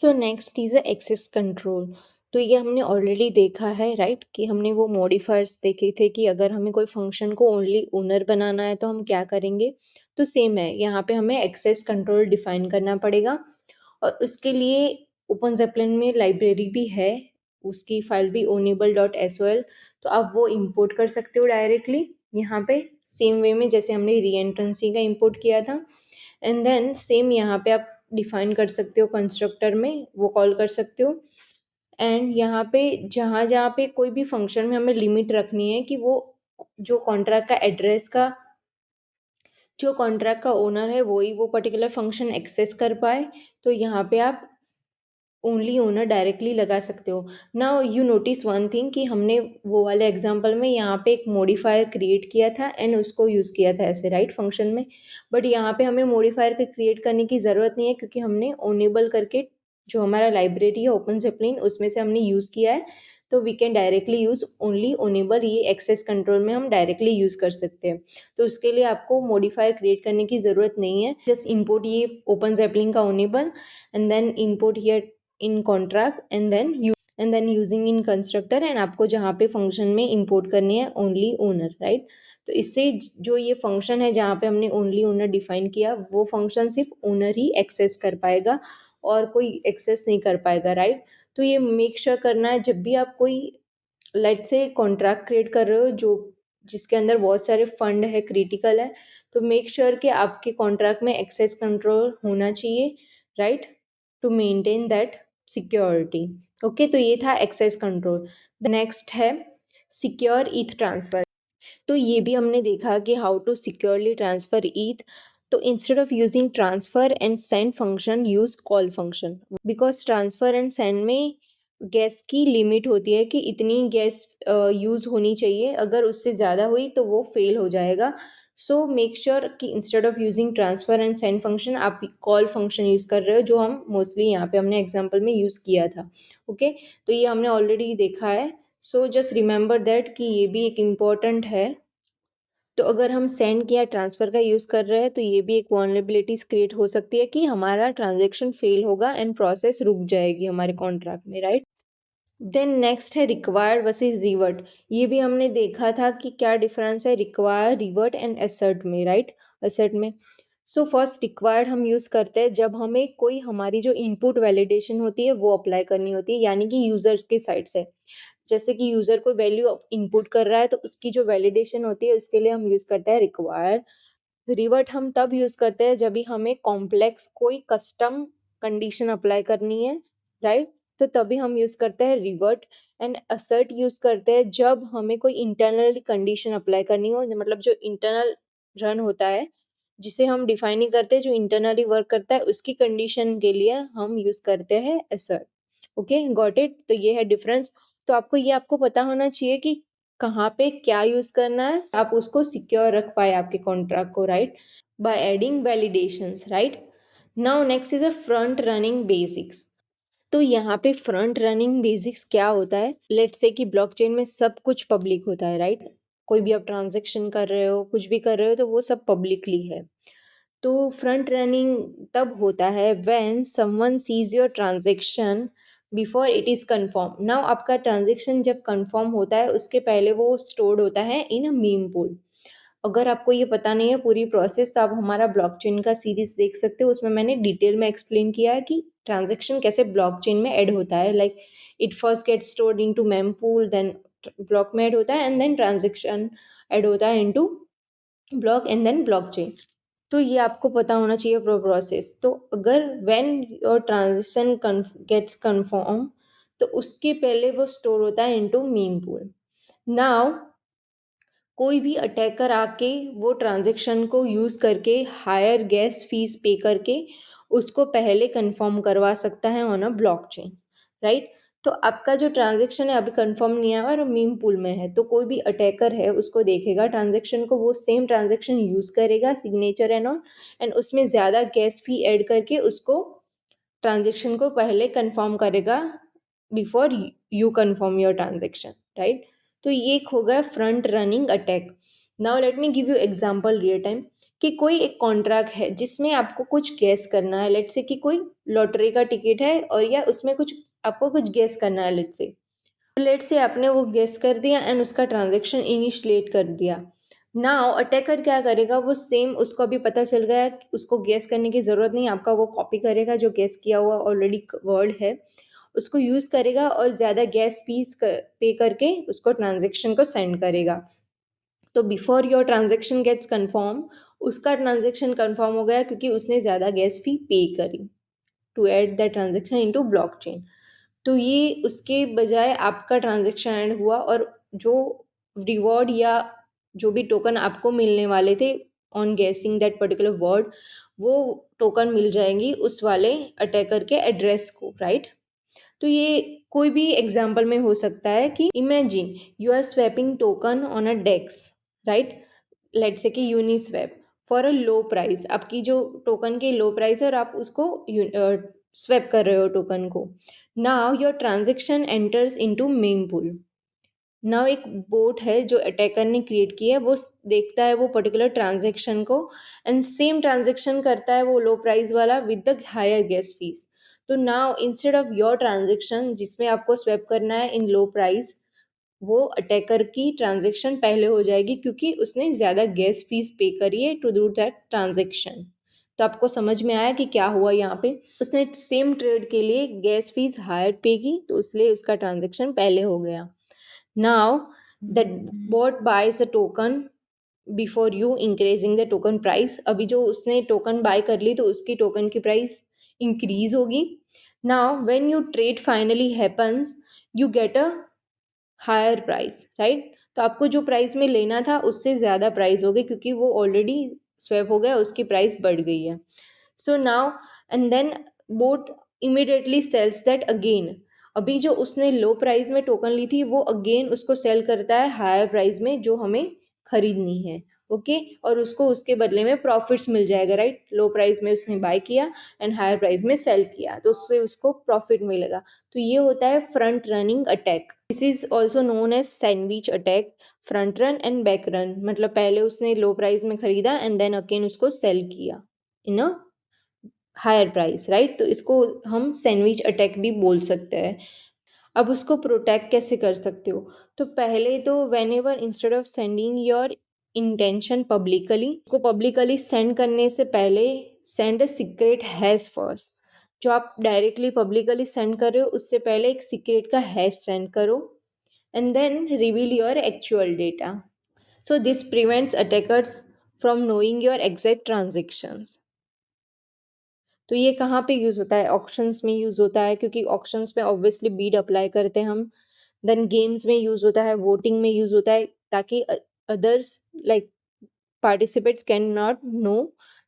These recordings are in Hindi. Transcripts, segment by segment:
So next is a access control. तो ये हमने ऑलरेडी देखा है राइट, कि हमने वो मॉडिफायर्स देखे थे कि अगर हमें कोई फंक्शन को ओनली ओनर बनाना है तो हम क्या करेंगे। तो सेम है, यहाँ पे हमें एक्सेस कंट्रोल डिफाइन करना पड़ेगा और उसके लिए ओपन जेपलिन में लाइब्रेरी भी है, उसकी फाइल भी ownable.sol। तो आप वो इंपोर्ट कर सकते हो डायरेक्टली यहाँ पे, सेम वे में जैसे हमने रीएंट्रेंसी का इंपोर्ट किया था। एंड देन सेम यहाँ पे आप डिफाइन कर सकते हो, कंस्ट्रक्टर में वो कॉल कर सकते हो। एंड यहाँ पे जहाँ जहाँ पे कोई भी फंक्शन में हमें लिमिट रखनी है कि वो जो कॉन्ट्रैक्ट का एड्रेस का, जो कॉन्ट्रैक्ट का ओनर है वही वो पर्टिकुलर फंक्शन एक्सेस कर पाए, तो यहाँ पे आप ओनली ओनर डायरेक्टली लगा सकते हो। Now you notice one thing कि हमने वो वाले एग्जांपल में यहाँ पे एक मॉडिफायर क्रिएट किया था एंड उसको यूज़ किया था ऐसे राइट फंक्शन में। बट यहाँ पे हमें मॉडिफायर को क्रिएट करने की ज़रूरत नहीं है, क्योंकि हमने ओनेबल करके जो हमारा लाइब्रेरी है ओपन जेपलिन उसमें से हमने यूज़ किया है। तो we can directly use only ownable, ये एक्सेस कंट्रोल में हम डायरेक्टली यूज़ कर सकते हैं। तो उसके लिए आपको मॉडिफायर क्रिएट करने की ज़रूरत नहीं है, जस्ट इम्पोर्ट ये ओपन जेपलिन का ownable and then import here in contract and then using in constructor, and आपको जहाँ पे फंक्शन में इंपोर्ट करनी है ओनली ओनर राइट। तो इससे जो ये फंक्शन है जहाँ पे हमने ओनली ओनर डिफाइन किया, वो फंक्शन सिर्फ ओनर ही एक्सेस कर पाएगा और कोई एक्सेस नहीं कर पाएगा राइट। तो ये मेक श्योर करना है जब भी आप कोई लेट से कॉन्ट्रैक्ट क्रिएट कर रहे हो जो जिसके अंदर बहुत सारे फंड है, क्रिटिकल है, तो मेक श्योर कि आपके कॉन्ट्रैक्ट में एक्सेस कंट्रोल होना चाहिए right, to maintain that security. Okay, तो ये था एक्सेस कंट्रोल। नेक्स्ट है सिक्योर ईथ ट्रांसफर। तो ये भी हमने देखा कि how to securely transfer eth. तो instead of using transfer and send function, use call function, because transfer and send में गैस की लिमिट होती है कि इतनी गैस यूज होनी चाहिए, अगर उससे ज़्यादा हुई तो वो फेल हो जाएगा। सो मेक श्योर कि instead of using transfer and send function आप कॉल फंक्शन यूज़ कर रहे हो, जो हम मोस्टली यहाँ पे हमने एग्जाम्पल में यूज़ किया था। ओके, तो ये हमने ऑलरेडी देखा है। सो जस्ट रिमेंबर दैट कि ये भी एक इम्पॉर्टेंट है। तो अगर हम सेंड या ट्रांसफ़र का यूज़ कर रहे हैं तो ये भी एक वल्नरेबिलिटीज़ क्रिएट हो सकती है कि हमारा ट्रांजैक्शन फेल होगा एंड प्रोसेस रुक जाएगी हमारे कॉन्ट्रैक्ट में राइट। देन नेक्स्ट है रिक्वायर्ड वर्सेस रिवर्ट। ये भी हमने देखा था कि क्या डिफरेंस है रिक्वायर, रिवर्ट एंड असर्ट में राइट। असर्ट में सो फर्स्ट रिक्वायर्ड हम यूज़ करते हैं जब हमें कोई हमारी जो इनपुट वैलिडेशन होती है वो अप्लाई करनी होती है, यानी कि यूज़र्स के साइड से। जैसे कि यूज़र कोई वैल्यू इनपुट कर रहा है तो उसकी जो वैलिडेशन होती है उसके लिए हम यूज़ करते हैं रिक्वायर। रिवर्ट हम तब यूज़ करते हैं जब भी हमें कॉम्प्लेक्स कोई कस्टम कंडीशन अप्लाई करनी है राइट, तो तभी हम यूज़ करते हैं रिवर्ट। एंड असर्ट यूज़ करते हैं जब हमें कोई इंटरनल कंडीशन अप्लाई करनी हो, मतलब जो इंटरनल रन होता है जिसे हम डिफाइन नहीं करते, जो इंटरनली वर्क करता है उसकी कंडीशन के लिए हम यूज़ करते हैं असर्ट। Okay, got it. तो ये है डिफरेंस। तो आपको पता होना चाहिए कि कहाँ पे क्या यूज़ करना है, आप उसको सिक्योर रख पाए आपके कॉन्ट्रैक्ट को right, by adding validations right. Now next is a front running basics. तो यहाँ पे फ्रंट रनिंग बेसिक्स क्या होता है, लेट्स से कि ब्लॉकचेन में सब कुछ पब्लिक होता है राइट। कोई भी आप ट्रांजेक्शन कर रहे हो, कुछ भी कर रहे हो, तो वो सब पब्लिकली है। तो फ्रंट रनिंग तब होता है when someone sees your transaction before it is confirm. Now आपका ट्रांजेक्शन जब कन्फर्म होता है उसके पहले वो स्टोर्ड होता है इन अ मीम पूल। अगर आपको ये पता नहीं है पूरी प्रोसेस तो आप हमारा ब्लॉकचेन का सीरीज देख सकते हो, उसमें मैंने डिटेल में एक्सप्लेन किया है कि ट्रांजेक्शन कैसे ब्लॉकचेन में ऐड होता है। Like it first get stored into mem pool, then block में ऐड होता है एंड देन ट्रांजेक्शन ऐड होता है into block and then blockchain. तो ये आपको पता होना चाहिए प्रोसेस। तो अगर when your transaction gets confirm, तो उसके पहले वो स्टोर होता है इनटू मीम पूल। नाउ कोई भी अटैकर आके वो ट्रांजेक्शन को यूज़ करके हायर गैस फीस पे करके उसको पहले कंफर्म करवा सकता है ऑन अ ब्लॉकचेन राइट। तो आपका जो ट्रांजेक्शन है अभी कंफर्म नहीं है और मीम पूल में है, तो कोई भी अटैकर है उसको देखेगा ट्रांजेक्शन को, वो सेम ट्रांजेक्शन यूज़ करेगा सिग्नेचर एंड ऑल, एंड उसमें ज़्यादा गैस फी ऐड करके उसको ट्रांजेक्शन को पहले कंफर्म करेगा before you confirm your transaction right. तो ये एक हो गया front running attack. Now let me give you example real time कि कोई एक कॉन्ट्रैक्ट है जिसमें आपको कुछ गेस करना है, लेट्स से कि कोई लॉटरी का टिकट है और या उसमें कुछ आपको कुछ गेस करना है, लेट्स से आपने वो गेस कर दिया एंड उसका ट्रांजेक्शन इनिशिएट कर दिया। नाउ अटैकर क्या करेगा, वो सेम उसको अभी पता चल गया कि उसको गेस करने की ज़रूरत नहीं, आपका वो कॉपी करेगा जो गेस किया हुआ ऑलरेडी वर्ड है, उसको यूज़ करेगा और ज़्यादा गैस फीस पे करके उसको ट्रांजेक्शन को सेंड करेगा। तो before your transaction gets confirm, उसका ट्रांजेक्शन कन्फर्म हो गया क्योंकि उसने ज़्यादा गैस फी पे करी to add the transaction into blockchain. तो ये उसके बजाय आपका ट्रांजेक्शन ऐड हुआ और जो रिवॉर्ड या जो भी टोकन आपको मिलने वाले थे on guessing that particular word, वो टोकन मिल जाएंगी उस वाले अटैकर के एड्रेस को, राइट। तो ये कोई भी एग्जाम्पल में हो सकता है कि imagine you are swapping token on a DEX, right, let's say कि Uniswap for a low price, आपकी जो टोकन की लो प्राइस है और आप उसको स्वैप कर रहे हो टोकन को। Now your transaction enters into mem pool. Now एक बोट है जो अटैकर ने क्रिएट की है, वो देखता है वो पर्टिकुलर ट्रांजेक्शन को एंड सेम ट्रांजेक्शन करता है वो लो प्राइस वाला with the higher gas fee. तो now instead of your transaction जिसमें आपको स्वैप करना है इन लो प्राइस, वो अटैकर की ट्रांजेक्शन पहले हो जाएगी क्योंकि उसने ज़्यादा गैस फीस पे करी है टू डू दैट ट्रांजेक्शन। तो आपको समझ में आया कि क्या हुआ यहाँ पे, उसने सेम ट्रेड के लिए गैस फीस हायर पे की तो इसलिए उसका ट्रांजेक्शन पहले हो गया। Now that bot buys a token before you increasing the token price, अभी जो उसने टोकन बाय कर ली तो उसकी टोकन की प्राइस इंक्रीज होगी। Now when you trade finally happens, you get a higher price, right. तो आपको जो प्राइस में लेना था उससे ज़्यादा प्राइस हो गई क्योंकि वो ऑलरेडी स्वैप हो गया, उसकी प्राइस बढ़ गई है। So now and then bot immediately sells that again, अभी जो उसने लो प्राइस में टोकन ली थी वो अगेन उसको सेल करता है हायर प्राइस में जो हमें खरीदनी है। ओके, और उसको उसके बदले में प्रॉफिट्स मिल जाएगा, राइट। लो प्राइस में उसने बाय किया एंड हायर प्राइस में सेल किया तो उससे उसको प्रॉफिट मिलेगा। तो ये होता है front running attack. This is also known as sandwich attack. Front run and back run मतलब पहले उसने लो प्राइस में खरीदा एंड देन अगेन उसको सेल किया in a higher price, right. तो इसको हम सैंडविच अटैक भी बोल सकते हैं। अब उसको प्रोटेक्ट कैसे कर सकते हो, तो पहले तो when ever instead of sending your intention publicly, को पब्लिकली सेंड करने से पहले send a secret hash first. जो आप डायरेक्टली पब्लिकली सेंड कर रहे हो उससे पहले एक सीक्रेट का हैश सेंड करो and then reveal your actual data. So this prevents attackers from knowing your exact transactions. तो ये कहाँ पे यूज़ होता है, ऑक्शंस में यूज़ होता है क्योंकि ऑक्शंस में ऑब्वियसली बीड अप्लाई करते हैं हम। देन गेम्स में यूज़ होता है, वोटिंग में यूज़ होता है ताकि others like participates can not know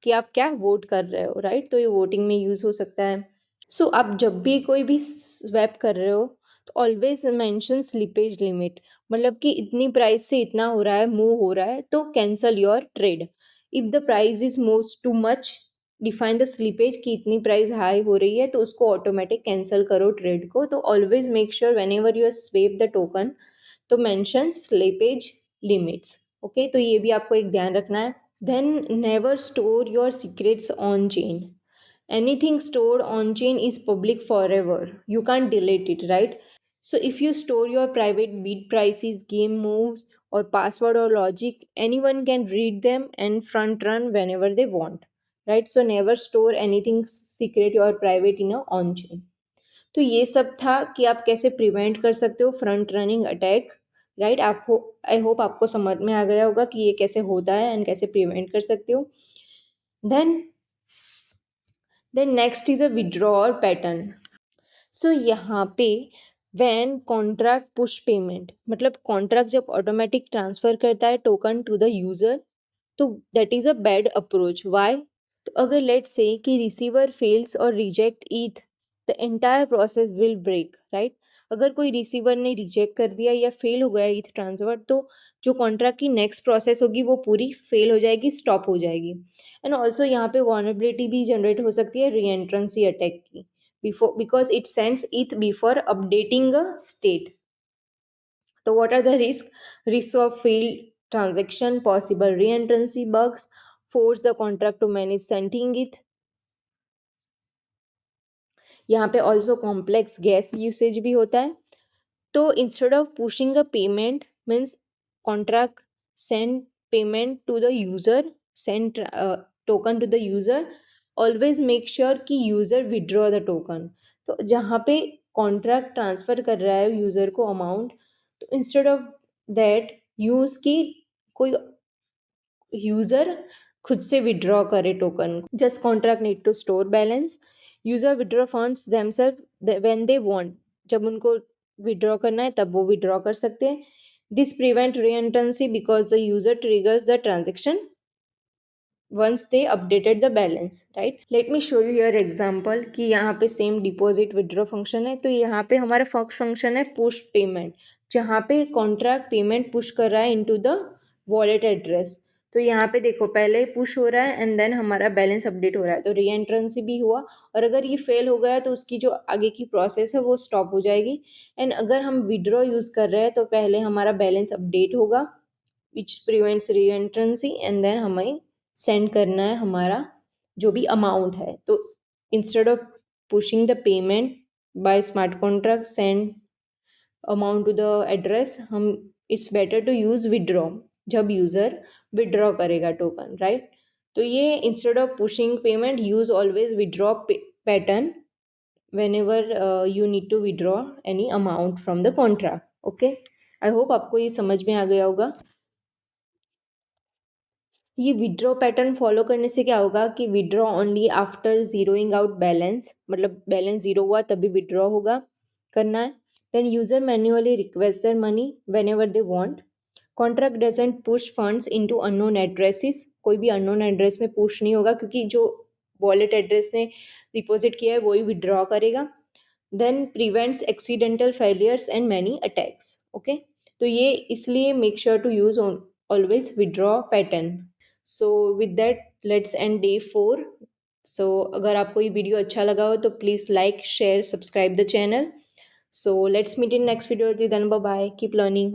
कि आप क्या वोट कर रहे हो, राइट। तो ये वोटिंग में यूज़ हो सकता है। सो आप जब भी कोई भी स्वैप कर रहे हो तो ऑलवेज मेंशन स्लिपेज लिमिट, मतलब कि इतनी प्राइस से इतना हो रहा है, मूव हो रहा है तो cancel your trade. If the price is most too much, define the slippage कि इतनी प्राइस हाई हो रही है तो उसको ऑटोमेटिक कैंसिल करो ट्रेड को। तो always make sure whenever you swap the token तो मेंशन स्लिपेज लिमिट्स। ओके, तो ये भी आपको एक ध्यान रखना है। Then never store your secrets on chain. Anything stored on chain is public forever. You can't delete it, right? So if you store your private bid prices, game moves, or password or logic, anyone can read them and front run whenever they want. Right? So never store anything secret or private in a on chain. तो ये सब था कि आप कैसे प्रिवेंट कर सकते हो फ्रंट रनिंग अटैक, राइट। आपको आई होप आपको समझ में आ गया होगा कि ये कैसे होता है एंड कैसे प्रिवेंट कर सकते हो। Then next is a withdrawal pattern. So यहाँ पे व्हेन कॉन्ट्रैक्ट पुश पेमेंट, मतलब कॉन्ट्रैक्ट जब ऑटोमेटिक ट्रांसफर करता है टोकन टू द यूजर, तो that is a bad approach. Why? तो अगर लेट्स से कि रिसीवर फेल्स और reject ETH, the entire process will break, right. अगर कोई रिसीवर ने रिजेक्ट कर दिया या फेल हो गया ईथ ट्रांसफर, तो जो कॉन्ट्रैक्ट की नेक्स्ट प्रोसेस होगी वो पूरी फेल हो जाएगी, स्टॉप हो जाएगी। एंड ऑल्सो यहाँ पे वॉनरेबिलिटी भी जनरेट हो सकती है री एंट्रेंसी अटैक की, before because it sends it before updating a state. So what are the risks of failed transaction, possible re-entrancy bugs, force the contract to manage sending it. यहाँ पे ऑल्सो कॉम्प्लेक्स गैस यूसेज भी होता है. तो instead of pushing a payment means contract send payment to the user, send token to the user, always make sure कि यूज़र विड्रॉ द टोकन. तो जहाँ पे कॉन्ट्रैक्ट ट्रांसफ़र कर रहा है यूज़र को अमाउंट, तो इंस्टेड ऑफ दैट यूज़ की कोई यूज़र खुद से विड्रॉ करे token. Just contract need to store balance. User withdraw funds themselves when they want. जब उनको विड्रॉ करना है तब वो विड्रॉ कर सकते हैं. This prevent reentrancy because the user triggers the transaction once they updated the balance, right. Let me show you your example कि यहाँ पे सेम डिपॉजिट विड्रॉ फंक्शन है. तो यहाँ पे हमारा फर्स्ट फंक्शन है पुश पेमेंट, जहाँ पे कॉन्ट्रैक्ट पेमेंट पुश कर रहा है इनटू द वॉलेट एड्रेस. तो यहाँ पे देखो पहले पुश हो रहा है एंड देन हमारा बैलेंस अपडेट हो रहा है, तो री एंट्रेंसी भी हुआ. और अगर ये फेल हो गया तो उसकी जो आगे की प्रोसेस है वो स्टॉप हो जाएगी. एंड अगर हम विड्रॉ यूज़ कर रहे हैं तो पहले हमारा बैलेंस अपडेट होगा which prevents reentrancy, and then हमें सेंड करना है हमारा जो भी अमाउंट है. तो instead of pushing the payment by smart contract send amount to the address, हम it's better to use withdraw जब यूज़र विड्रॉ करेगा टोकन, राइट. तो ये instead of pushing payment use always withdraw pattern whenever you need to withdraw any amount from the contract. Okay, I hope आपको ये समझ में आ गया होगा. ये विड्रॉ पैटर्न फॉलो करने से क्या होगा कि withdraw only after zeroing out balance, मतलब बैलेंस जीरो हुआ तभी विड्रॉ होगा करना है. Then user manually request their money whenever they want. Contract doesn't push funds into unknown addresses. कोई भी अननोन एड्रेस में पुश नहीं होगा क्योंकि जो वॉलेट एड्रेस ने डिपॉजिट किया है वही विड्रॉ करेगा. Then prevents accidental failures and many attacks. Okay, तो ये इसलिए make sure to use always withdraw pattern. So with that let's end day 4. So अगर आपको ये वीडियो अच्छा लगा हो तो please like share subscribe the channel. So let's meet in next video. Then bye bye, keep learning.